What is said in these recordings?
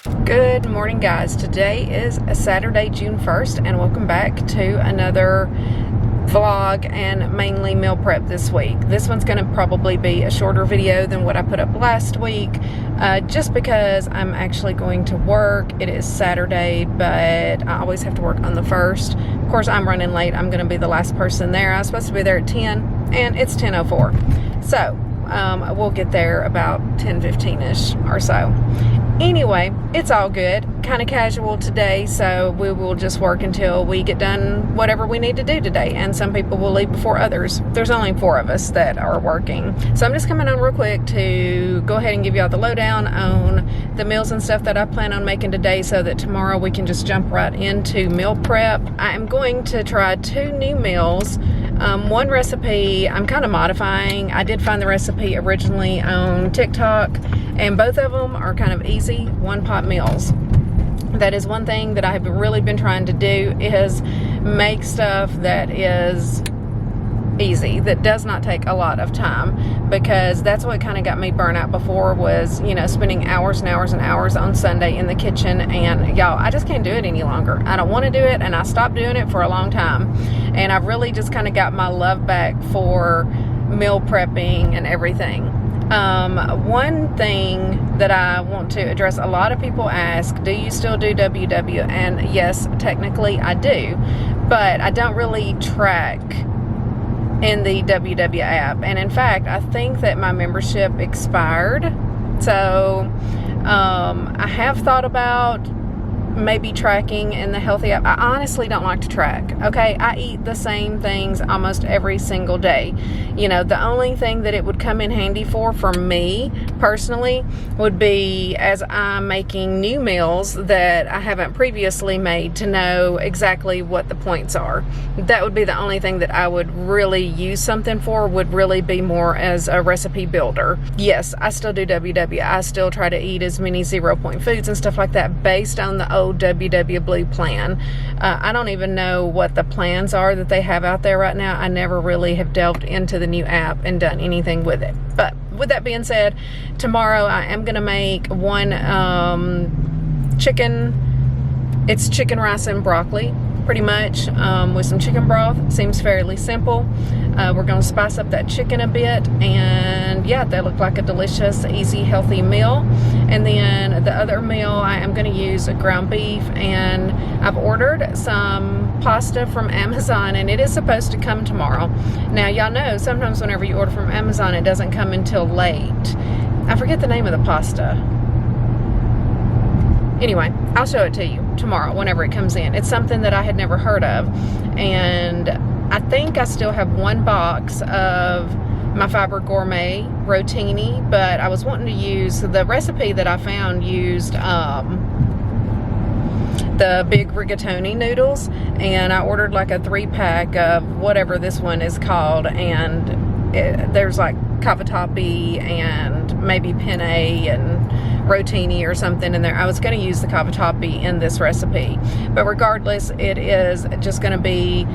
Good morning, guys. Today is Saturday, June 1st, and welcome back to another vlog and mainly meal prep this week. This one's going to probably be a shorter video than what I put up last week, just because I'm actually going to work. It is Saturday, but I always have to work on the 1st. Of course, I'm running late. I'm going to be the last person there. I was supposed to be there at 10, and it's 10:04. So, we'll get there about 10:15-ish or so. Anyway, it's all good. Kind of casual today, so we will just work until we get done whatever we need to do today. And some people will leave before others. There's only 4 of us that are working. So I'm just coming on real quick to go ahead and give y'all the lowdown on the meals and stuff that I plan on making today so that tomorrow we can just jump right into meal prep. I'm going to try 2 new meals. One recipe I'm kind of modifying. I did find the recipe originally on TikTok, and both of them are kind of easy one-pot meals. That is one thing that I have really been trying to do, is make stuff that is easy, that does not take a lot of time, because that's what kind of got me burnt out before, was, you know, spending hours and hours and hours on Sunday in the kitchen. And y'all, I just can't do it any longer. I don't want to do it, and I stopped doing it for a long time, and I've really just kind of got my love back for meal prepping and everything. One thing that I want to address, a lot of people ask, do you still do WW? And yes, technically I do, but I don't really track in the WW app. And in fact, I think that my membership expired. So I have thought about maybe tracking in the healthy app. I honestly don't like to track. Okay, I eat the same things almost every single day. You know, the only thing that it would come in handy for me personally would be as I'm making new meals that I haven't previously made, to know exactly what the points are. That would be the only thing that I would really use something for, would really be more as a recipe builder. Yes, I still do WW. I still try to eat as many 0-point foods and stuff like that based on the old WW Blue plan. I don't even know what the plans are that they have out there right now. I never really have delved into the new app and done anything with it. But with that being said, tomorrow I am going to make one chicken. It's chicken, rice, and broccoli, pretty much, with some chicken broth. Seems fairly simple. We're going to spice up that chicken a bit, and yeah, they look like a delicious, easy, healthy meal. And then the other meal, I am going to use a ground beef, and I've ordered some pasta from Amazon, and it is supposed to come tomorrow. Now, y'all know sometimes whenever you order from Amazon, it doesn't come until late. I forget the name of the pasta. Anyway, I'll show it to you tomorrow whenever it comes in. It's something that I had never heard of, and I think I still have 1 box of my Fiber Gourmet Rotini, but I was wanting to use the recipe that I found used the big rigatoni noodles, and I ordered like a 3-pack of whatever this one is called, and there's like cavatappi and maybe penne and rotini or something in there. I was going to use the cavatappi in this recipe, but regardless, it is just going to be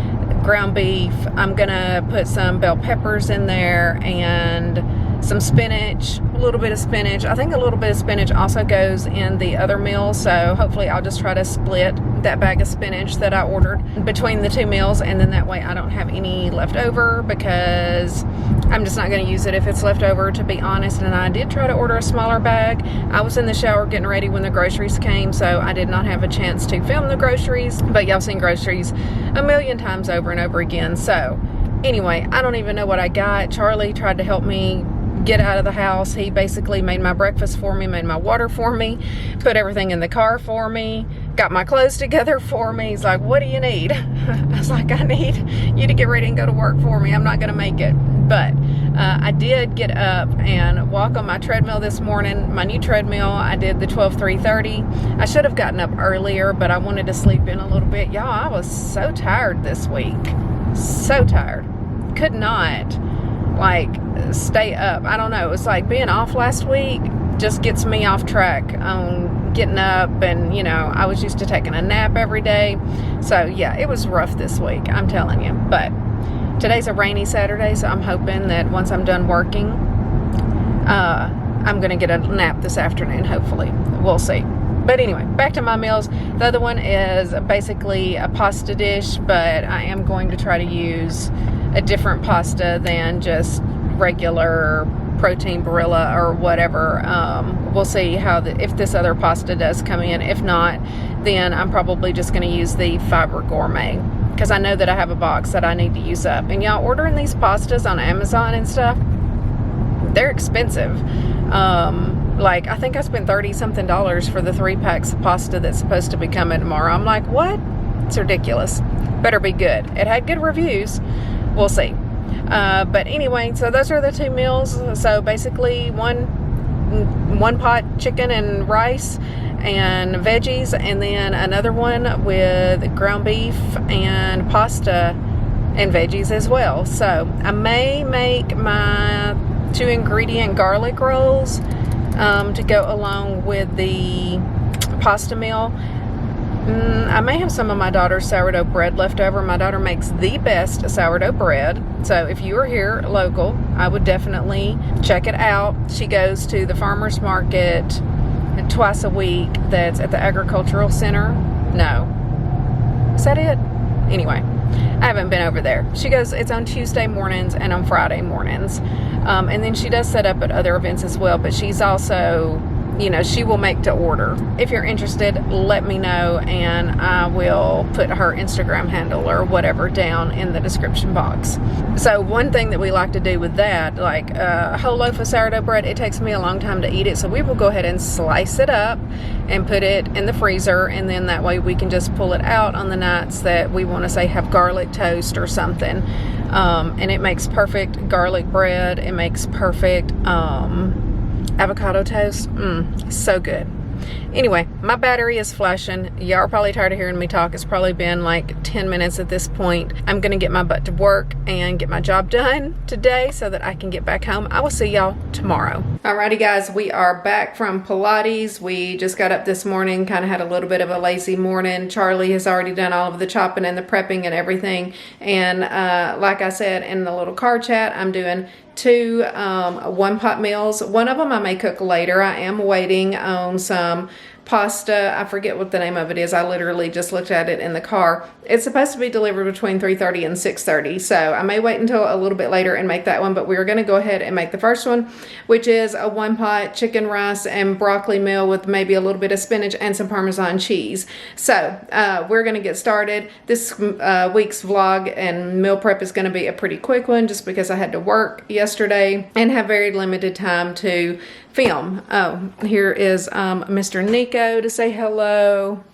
ground beef. I'm going to put some bell peppers in there and some spinach, a little bit of spinach. I think a little bit of spinach also goes in the other meal, so hopefully I'll just try to split that bag of spinach that I ordered between the 2 meals, and then that way I don't have any left over, because I'm just not going to use it if it's left over, to be honest. And I did try to order a smaller bag. I was in the shower getting ready when the groceries came, so I did not have a chance to film the groceries, but y'all seen groceries a million times over and over again. So anyway, I don't even know what I got. Charlie tried to help me get out of the house. He basically made my breakfast for me, made my water for me, put everything in the car for me, got my clothes together for me. He's like, what do you need? I was like, I need you to get ready and go to work for me. I'm not going to make it. But I did get up and walk on my treadmill this morning, my new treadmill. I did the 12-3-30. I should have gotten up earlier, but I wanted to sleep in a little bit. Y'all, I was so tired this week. So tired. Could not, like, stay up. I don't know. It was like being off last week just gets me off track on getting up, and you know, I was used to taking a nap every day. So yeah, it was rough this week, I'm telling you. But today's a rainy Saturday, so I'm hoping that once I'm done working, I'm gonna get a nap this afternoon, hopefully. We'll see. But anyway, back to my meals. The other one is basically a pasta dish, but I am going to try to use a different pasta than just regular protein Barilla or whatever. We'll see how if this other pasta does come in. If not, then I'm probably just going to use the Fiber Gourmet, because I know that I have a box that I need to use up. And y'all, ordering these pastas on Amazon and stuff, they're expensive. Like, I think I spent $30-something for the 3 packs of pasta that's supposed to be coming tomorrow. I'm like, what? It's ridiculous. Better be good. It had good reviews. We'll see. But anyway, so those are the 2 meals. So basically one pot chicken and rice and veggies, and then another one with ground beef and pasta and veggies as well. So I may make my 2 ingredient garlic rolls to go along with the pasta meal. I may have some of my daughter's sourdough bread left over. My daughter makes the best sourdough bread. So if you are here local, I would definitely check it out. She goes to the farmer's market twice a week. That's at the agricultural center. No. Is that it? Anyway, I haven't been over there. She goes, it's on Tuesday mornings and on Friday mornings. And then she does set up at other events as well, but she's also, you know, she will make to order. If you're interested, let me know, and I will put her Instagram handle or whatever down in the description box. So one thing that we like to do with that, like a whole loaf of sourdough bread, it takes me a long time to eat it, so we will go ahead and slice it up and put it in the freezer, and then that way we can just pull it out on the nights that we want to, say, have garlic toast or something. And it makes perfect garlic bread. It makes perfect avocado toast. So good. Anyway, my battery is flashing. Y'all are probably tired of hearing me talk. It's probably been like 10 minutes at this point. I'm gonna get my butt to work and get my job done today so that I can get back home. I will see y'all tomorrow. Alrighty guys, we are back from Pilates. We just got up this morning, kind of had a little bit of a lazy morning. Charlie has already done all of the chopping and the prepping and everything. And like I said in the little car chat, I'm doing 2 one-pot meals. One of them I may cook later. I am waiting on some pasta. I forget what the name of it is. I literally just looked at it in the car. It's supposed to be delivered between 3:30 and 6:30, so I may wait until a little bit later and make that one, but we're going to go ahead and make the first one, which is a 1-pot chicken, rice, and broccoli meal with maybe a little bit of spinach and some Parmesan cheese. So we're going to get started. This week's vlog and meal prep is going to be a pretty quick one, just because I had to work yesterday and have very limited time to film. Oh, here is Mr. Nico to say hello.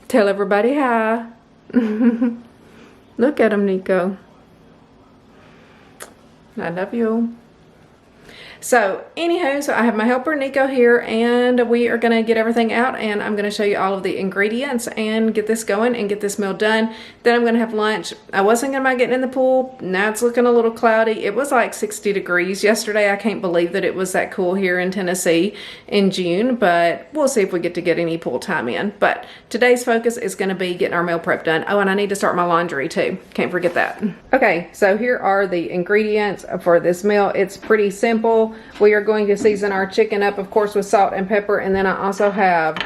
Tell everybody hi. Look at him, Nico. I love you. So anywho, so I have my helper Nico here, and we are going to get everything out, and I'm going to show you all of the ingredients and get this going and get this meal done. Then I'm going to have lunch. I wasn't going to mind getting in the pool. Now it's looking a little cloudy. It was like 60 degrees yesterday. I can't believe that it was that cool here in Tennessee in June, but we'll see if we get to get any pool time in. But today's focus is going to be getting our meal prep done. Oh, and I need to start my laundry too. Can't forget that. Okay, so here are the ingredients for this meal. It's pretty simple. We are going to season our chicken up, of course, with salt and pepper, and then I also have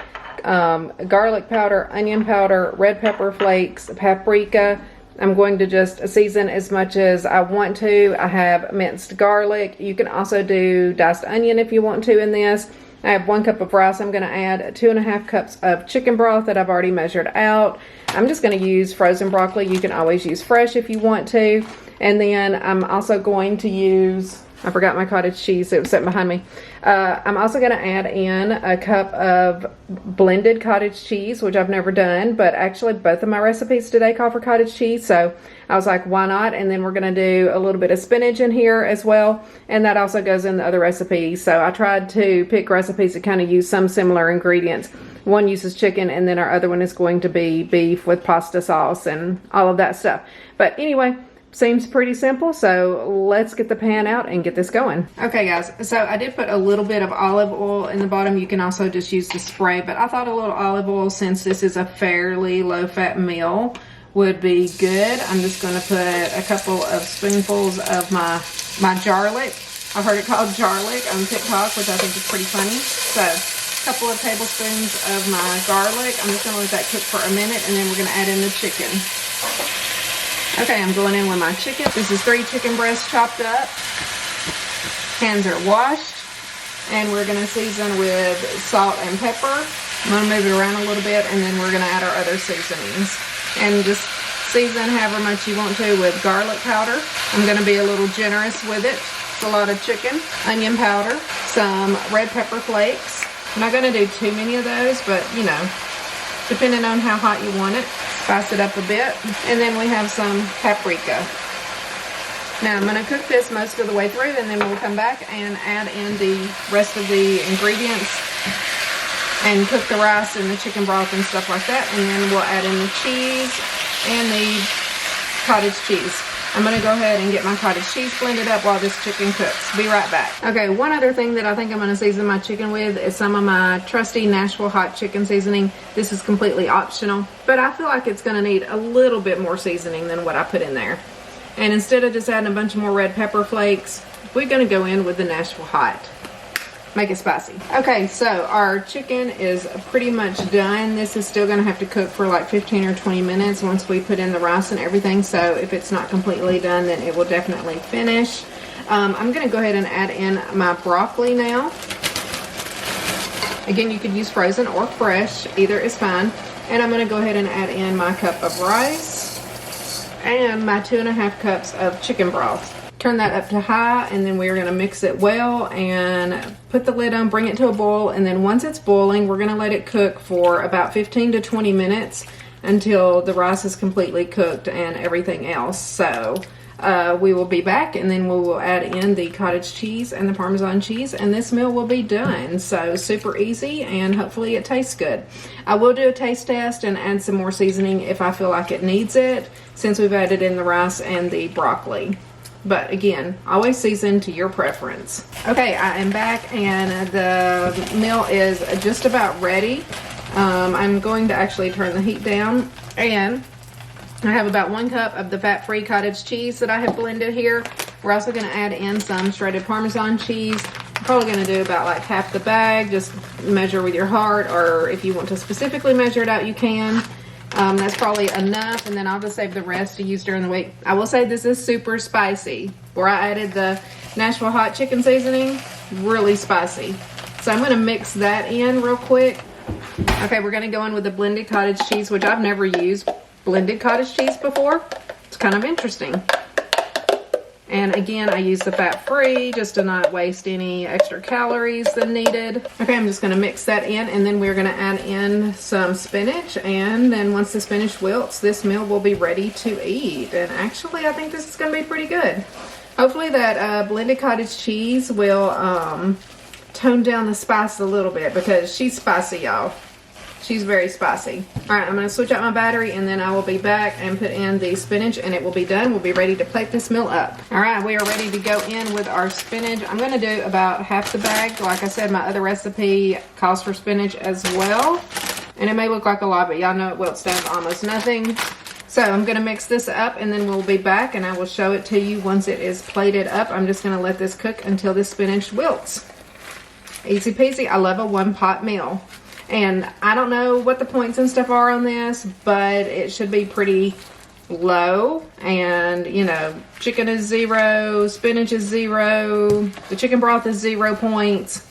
garlic powder, onion powder, red pepper flakes, paprika. I'm going to just season as much as I want to. I have minced garlic. You can also do diced onion if you want to in this. I have 1 cup of rice. I'm going to add 2.5 cups of chicken broth that I've already measured out. I'm just going to use frozen broccoli. You can always use fresh if you want to. And then I'm also going to use, I forgot my cottage cheese. It was sitting behind me. I'm also going to add in a cup of blended cottage cheese, which I've never done, but actually both of my recipes today call for cottage cheese, so I was like, why not? And then we're going to do a little bit of spinach in here as well, and that also goes in the other recipes. So I tried to pick recipes that kind of use some similar ingredients. One uses chicken, and then our other one is going to be beef with pasta sauce and all of that stuff. But anyway, seems pretty simple, so let's get the pan out and get this going. Okay guys, so I did put a little bit of olive oil in the bottom. You can also just use the spray, but I thought a little olive oil, since this is a fairly low-fat meal, would be good. I'm just going to put a couple of spoonfuls of my jarlic. I've heard it called jarlic on TikTok, which I think is pretty funny. So couple of tablespoons of my garlic. I'm just gonna let that cook for a minute, and then we're gonna add in the chicken. Okay, I'm going in with my chicken. This is 3 chicken breasts chopped up. Hands are washed. And we're gonna season with salt and pepper. I'm gonna move it around a little bit, and then we're gonna add our other seasonings. And just season however much you want to with garlic powder. I'm gonna be a little generous with it. It's a lot of chicken. Onion powder, some red pepper flakes. I'm not gonna do too many of those, but you know, depending on how hot you want it. Spice it up a bit. And then we have some paprika. Now I'm gonna cook this most of the way through, and then we'll come back and add in the rest of the ingredients and cook the rice and the chicken broth and stuff like that. And then we'll add in the cheese and the cottage cheese. I'm gonna go ahead and get my cottage cheese blended up while this chicken cooks. Be right back. Okay, one other thing that I think I'm gonna season my chicken with is some of my trusty Nashville hot chicken seasoning. This is completely optional, but I feel like it's gonna need a little bit more seasoning than what I put in there. And instead of just adding a bunch of more red pepper flakes, we're gonna go in with the Nashville hot. Make it spicy. Okay, so our chicken is pretty much done. This is still gonna have to cook for like 15 or 20 minutes once we put in the rice and everything. So if it's not completely done, then it will definitely finish. I'm gonna go ahead and add in my broccoli now. Again, you could use frozen or fresh, either is fine. And I'm gonna go ahead and add in my cup of rice and my 2.5 cups of chicken broth. Turn that up to high, and then we're gonna mix it well and put the lid on, bring it to a boil, and then once it's boiling, we're gonna let it cook for about 15 to 20 minutes until the rice is completely cooked and everything else. So we will be back, and then we will add in the cottage cheese and the Parmesan cheese, and this meal will be done. So super easy, and hopefully it tastes good. I will do a taste test and add some more seasoning if I feel like it needs it, since we've added in the rice and the broccoli. But again, always season to your preference. Okay, I am back, and the meal is just about ready. I'm going to actually turn the heat down, and I have about 1 cup of the fat-free cottage cheese that I have blended here. We're also gonna add in some shredded Parmesan cheese. I'm probably gonna do about like half the bag. Just measure with your heart, or if you want to specifically measure it out, you can. That's probably enough, and then I'll just save the rest to use during the week. I will say this is super spicy. Where I added the Nashville hot chicken seasoning, really spicy. So I'm gonna mix that in real quick. Okay, we're gonna go in with the blended cottage cheese, which I've never used blended cottage cheese before. It's kind of interesting. And again, I use the fat-free just to not waste any extra calories than needed. Okay, I'm just gonna mix that in, and then we're gonna add in some spinach, and then once the spinach wilts, this meal will be ready to eat. And actually, I think this is gonna be pretty good. Hopefully that blended cottage cheese will tone down the spice a little bit, because she's spicy, y'all. She's very spicy. All right, I'm gonna switch out my battery, and then I will be back and put in the spinach, and it will be done. We'll be ready to plate this meal up. All right, we are ready to go in with our spinach. I'm gonna do about half the bag. Like I said, my other recipe calls for spinach as well. And it may look like a lot, but y'all know it wilts down to almost nothing. So I'm gonna mix this up, and then we'll be back, and I will show it to you once it is plated up. I'm just gonna let this cook until the spinach wilts. Easy peasy. I love a one-pot meal. And I don't know what the points and stuff are on this, but it should be pretty low. And, you know, chicken is 0, spinach is 0, the chicken broth is 0 points.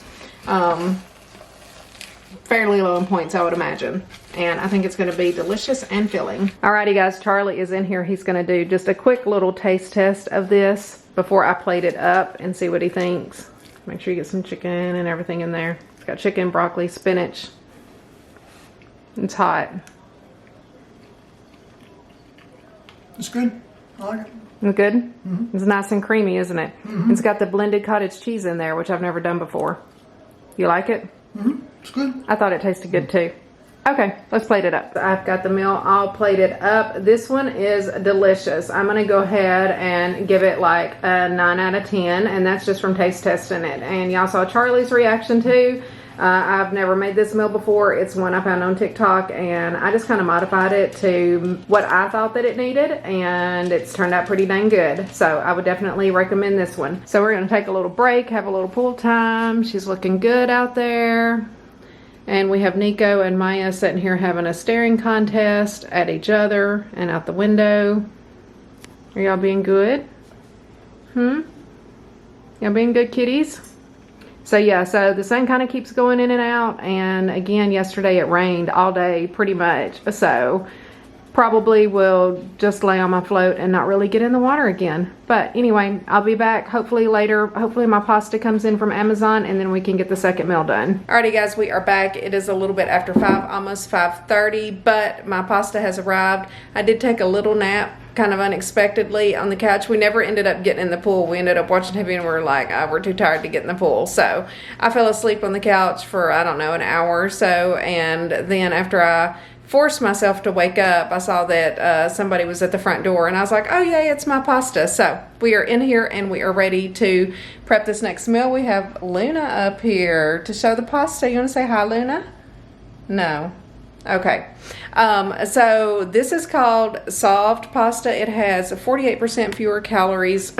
Fairly low in points, I would imagine. And I think it's going to be delicious and filling. Alrighty guys, Charlie is in here. He's going to do just a quick little taste test of this before I plate it up and see what he thinks. Make sure you get some chicken and everything in there. It's got chicken, broccoli, spinach. It's hot. It's good. I like it. It's good? Mm-hmm. It's nice and creamy, isn't it? Mm-hmm. It's got the blended cottage cheese in there, which I've never done before. You like it? Mm-hmm. It's good. I thought it tasted good too. Okay, let's plate it up. I've got the meal all plated up. This one is delicious. I'm gonna go ahead and give it like a 9 out of 10, and that's just from taste testing it. And y'all saw Charlie's reaction too. I've never made this meal before. It's one I found on TikTok, and I just kind of modified it to what I thought that it needed, and it's turned out pretty dang good. So I would definitely recommend this one. So we're gonna take a little break, have a little pool time. She's looking good out there. And we have Nico and Maya sitting here having a staring contest at each other and out the window. Are y'all being good? Y'all being good kitties? So yeah, so the sun kind of keeps going in and out, and again, yesterday it rained all day pretty much. So probably will just lay on my float and not really get in the water again. But anyway, I'll be back hopefully later. Hopefully my pasta comes in from Amazon and then we can get the second meal done. Alrighty guys, we are back. It is a little bit after 5, almost 5:30, but my pasta has arrived. I did take a little nap kind of unexpectedly on the couch. We never ended up getting in the pool. We ended up watching TV and we were like, we're too tired to get in the pool. So I fell asleep on the couch for, I don't know, an hour or so. And then after I forced myself to wake up, I saw that somebody was at the front door and I was like, oh yeah, it's my pasta. So we are in here and we are ready to prep this next meal. We have Luna up here to show the pasta. You want to say hi, Luna? No. Okay. So this is called solved pasta. It has 48% fewer calories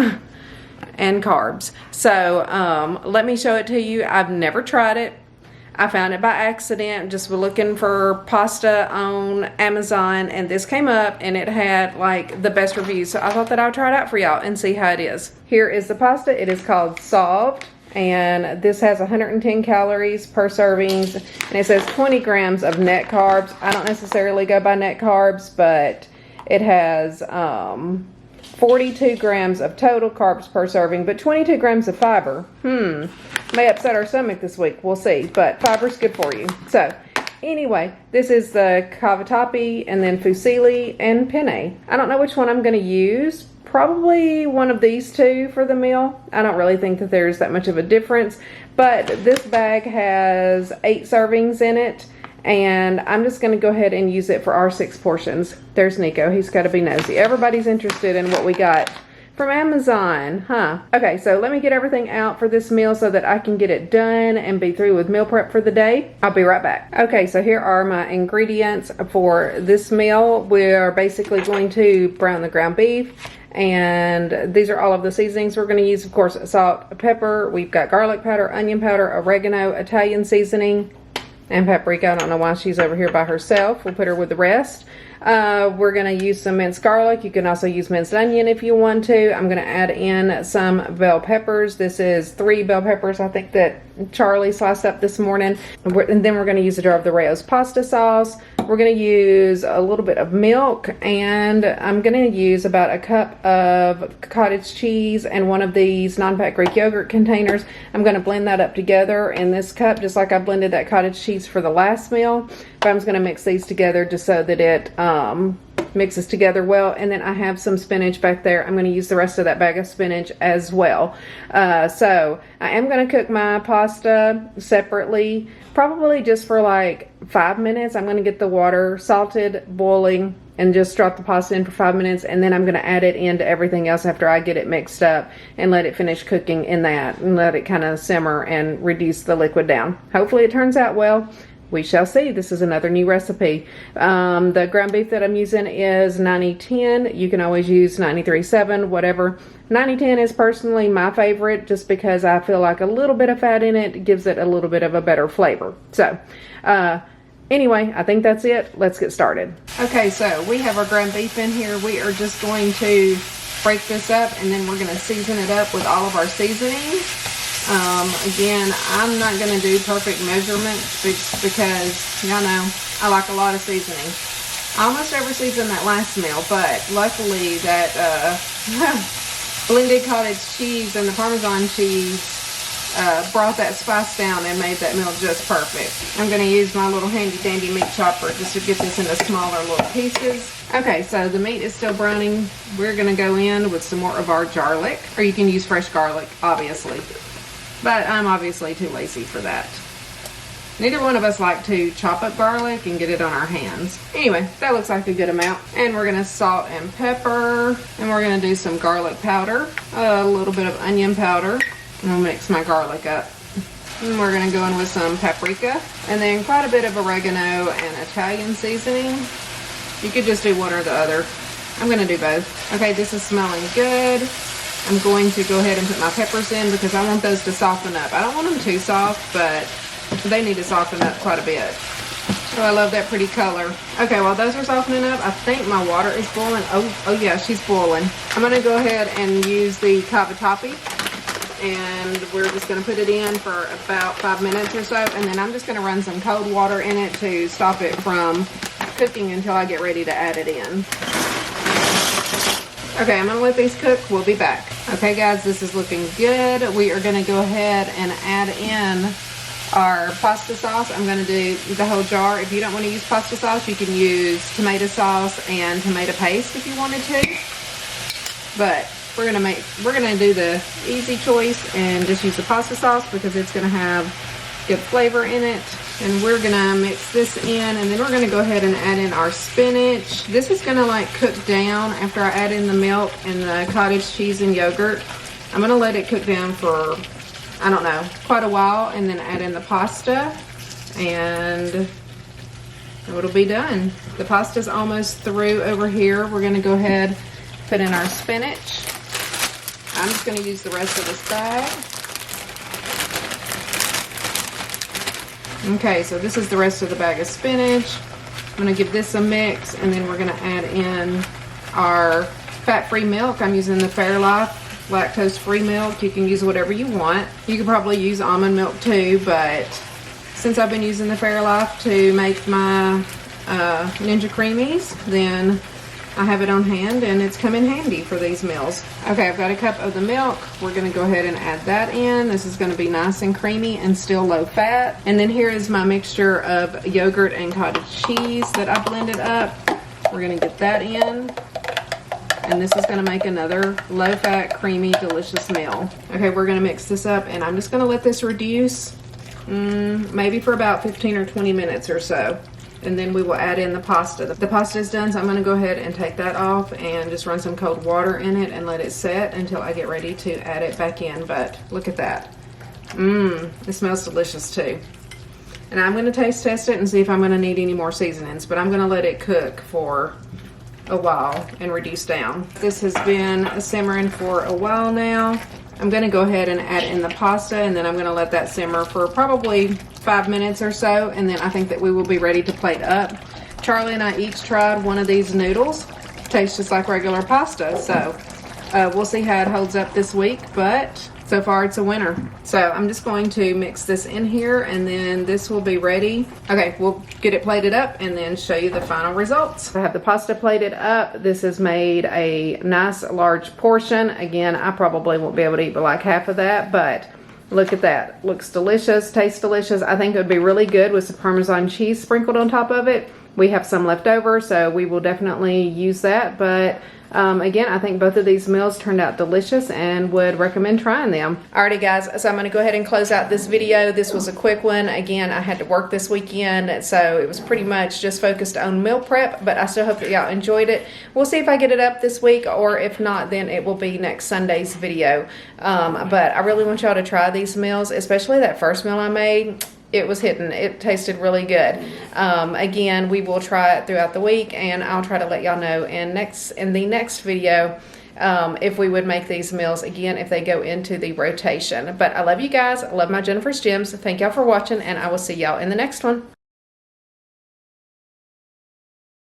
and carbs. So let me show it to you. I've never tried it. I found it by accident, just looking for pasta on Amazon, and this came up and it had like the best reviews. So I thought that I would try it out for y'all and see how it is. Here is the pasta. It is called Solved, and this has 110 calories per servings, and it says 20 grams of net carbs. I don't necessarily go by net carbs, but it has 42 grams of total carbs per serving, but 22 grams of fiber. May upset our stomach this week. We'll see, but fiber's good for you. So anyway, this is the cavatappi and then fusilli and penne. I don't know which one I'm going to use. Probably one of these two for the meal. I don't really think that there's that much of a difference, but this bag has 8 servings in it, and I'm just going to go ahead and use it for our 6 portions. There's Nico. He's got to be nosy. Everybody's interested in what we got from Amazon, huh? Okay, so let me get everything out for this meal so that I can get it done and be through with meal prep for the day. I'll be right back. Okay, so here are my ingredients for this meal. We're basically going to brown the ground beef, and these are all of the seasonings we're going to use. Of course, salt, pepper. We've got garlic powder, onion powder, oregano, Italian seasoning, and paprika. I don't know why she's over here by herself. We'll put her with the rest. We're going to use some minced garlic. You can also use minced onion if you want to. I'm going to add in some bell peppers. This is 3 bell peppers, I think, that Charlie sliced up this morning. And then we're going to use a jar of the Rayo's pasta sauce. We're going to use a little bit of milk, and I'm going to use about a cup of cottage cheese and one of these non-fat Greek yogurt containers. I'm going to blend that up together in this cup, just like I blended that cottage cheese for the last meal. But I'm just going to mix these together just so that it mixes together well. And then I have some spinach back there. I'm going to use the rest of that bag of spinach as well. So I am going to cook my pasta separately, probably just for like 5 minutes. I'm going to get the water salted, boiling, and just drop the pasta in for 5 minutes, and then I'm going to add it into everything else after I get it mixed up and let it finish cooking in that and let it kind of simmer and reduce the liquid down. Hopefully it turns out well. We shall see. This is another new recipe. The ground beef that I'm using is 90-10. You can always use 93-7, whatever. 90-10 is personally my favorite just because I feel like a little bit of fat in it gives it a little bit of a better flavor. So, anyway, I think that's it. Let's get started. Okay, so we have our ground beef in here. We are just going to break this up, and then we're going to season it up with all of our seasonings. Again, I'm not going to do perfect measurements because, y'all know, I like a lot of seasoning. I almost over-seasoned that last meal, but luckily that blended cottage cheese and the Parmesan cheese brought that spice down and made that meal just perfect. I'm going to use my little handy-dandy meat chopper just to get this into smaller little pieces. Okay, so the meat is still browning. We're going to go in with some more of our garlic, or you can use fresh garlic, obviously. But I'm obviously too lazy for that. Neither one of us like to chop up garlic and get it on our hands. Anyway, that looks like a good amount. And we're gonna salt and pepper. And we're gonna do some garlic powder. A little bit of onion powder. And I'll mix my garlic up. And we're gonna go in with some paprika. And then quite a bit of oregano and Italian seasoning. You could just do one or the other. I'm gonna do both. Okay, this is smelling good. I'm going to go ahead and put my peppers in because I want those to soften up. I don't want them too soft, but They need to soften up quite a bit. Oh, I love that pretty color. Okay, while those are softening up, I think my water is boiling. Oh yeah, she's boiling. I'm gonna go ahead and use the cavatappi, and we're just gonna put it in for about 5 minutes or so, and then I'm just gonna run some cold water in it to stop it from cooking until I get ready to add it in. Okay, I'm gonna let these cook. We'll be back. Okay guys, this is looking good. We are gonna go ahead and add in our pasta sauce. I'm gonna do the whole jar. If you don't want to use pasta sauce, you can use tomato sauce and tomato paste if you wanted to. But we're gonna do the easy choice and just use the pasta sauce because it's gonna have good flavor in it. And we're gonna mix this in, and then we're gonna go ahead and add in our spinach. This is gonna like cook down after I add in the milk and the cottage cheese and yogurt. I'm gonna let it cook down for, I don't know, quite a while, and then add in the pasta, and it'll be done. The pasta's almost through over here. We're gonna go ahead, put in our spinach. I'm just gonna use the rest of this bag. Okay, so this is the rest of the bag of spinach. I'm gonna give this a mix, and then we're gonna add in our fat-free milk. I'm using the Fairlife lactose-free milk. You can use whatever you want. You could probably use almond milk too, but since I've been using the Fairlife to make my Ninja Creamies, then I have it on hand and it's come in handy for these meals. Okay, I've got a cup of the milk. We're gonna go ahead and add that in. This is gonna be nice and creamy and still low fat. And then here is my mixture of yogurt and cottage cheese that I blended up. We're gonna get that in. And this is gonna make another low fat, creamy, delicious meal. Okay, we're gonna mix this up, and I'm just gonna let this reduce maybe for about 15 or 20 minutes or so. And then we will add in the pasta. The pasta is done, so I'm gonna go ahead and take that off and just run some cold water in it and let it set until I get ready to add it back in. But look at that. It smells delicious too. And I'm gonna taste test it and see if I'm gonna need any more seasonings, but I'm gonna let it cook for a while and reduce down. This has been simmering for a while now. I'm gonna go ahead and add in the pasta, and then I'm gonna let that simmer for probably 5 minutes or so, and then I think that we will be ready to plate up. Charlie and I each tried one of these noodles. Tastes just like regular pasta, so we'll see how it holds up this week, but so far it's a winner. So I'm just going to mix this in here, and then this will be ready. Okay, we'll get it plated up and then show you the final results. I have the pasta plated up. This has made a nice large portion. Again, I probably won't be able to eat but like half of that, but look at that. Looks delicious, tastes delicious. I think it would be really good with some Parmesan cheese sprinkled on top of it. We have some left over, so we will definitely use that, but again, I think both of these meals turned out delicious and would recommend trying them. Alrighty guys, so I'm going to go ahead and close out this video. This was a quick one. Again, I had to work this weekend, so it was pretty much just focused on meal prep, but I still hope that y'all enjoyed it. We'll see if I get it up this week, or if not, then it will be next Sunday's video. But I really want y'all to try these meals, especially that first meal I made. It was hitting. It tasted really good. Again, we will try it throughout the week, and I'll try to let y'all know in the next video if we would make these meals again if they go into the rotation. But I love you guys. I love my Jennifer's Gems. Thank y'all for watching, and I will see y'all in the next one.